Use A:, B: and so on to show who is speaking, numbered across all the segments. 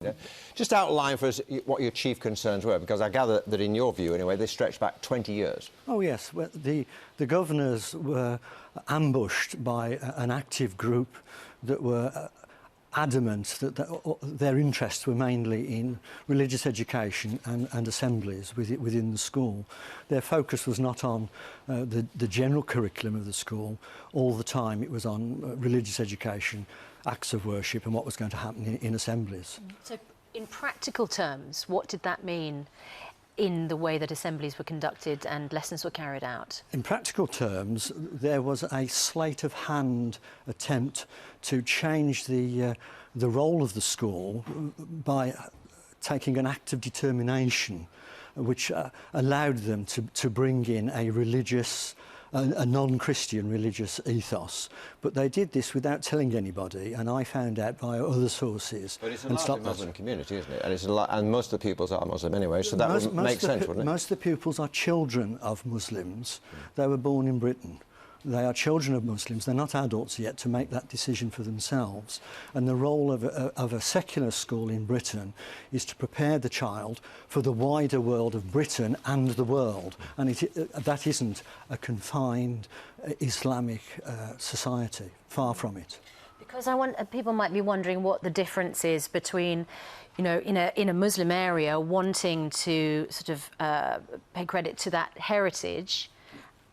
A: Yeah. Just outline for us what your chief concerns were, because I gather that in your view, anyway, they stretch back 20 years.
B: Oh, yes. Well, the governors were ambushed by an active group that were adamant that their interests were mainly in religious education and assemblies within the school. Their focus was not on the general curriculum of the school. All the time it was on religious education, acts of worship and what was going to happen in assemblies.
C: So in practical terms, what did that mean in the way that assemblies were conducted and lessons were carried out?
B: In practical terms, there was a sleight of hand attempt to change the role of the school by taking an act of determination which allowed them to bring in a non-Christian religious ethos. But they did this without telling anybody, and I found out via other sources.
A: But it's a largely Muslim community, isn't it? And most of the pupils are Muslim anyway, so that would make sense, wouldn't it?
B: Most of the pupils are children of Muslims. They were born in Britain. They are children of Muslims. They're not adults yet to make that decision for themselves. And the role of a secular school in Britain is to prepare the child for the wider world of Britain and the world. And that isn't a confined Islamic society, far from it.
C: Because people might be wondering what the difference is between, you know, in a Muslim area wanting to sort of pay credit to that heritage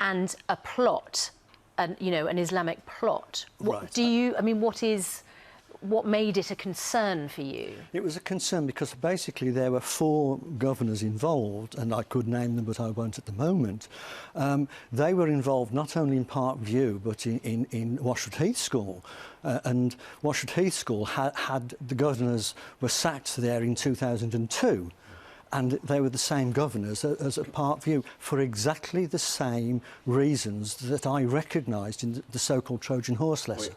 C: and a plot, an Islamic plot. What made it a concern for you? It
B: was a concern because basically there were 4 governors involved, and I could name them, but I won't at the moment. They were involved not only in Park View, but in Washwood Heath School. And Washwood Heath School had the governors were sacked there in 2002. And they were the same governors as at Park View for exactly the same reasons that I recognised in the so-called Trojan horse lesson.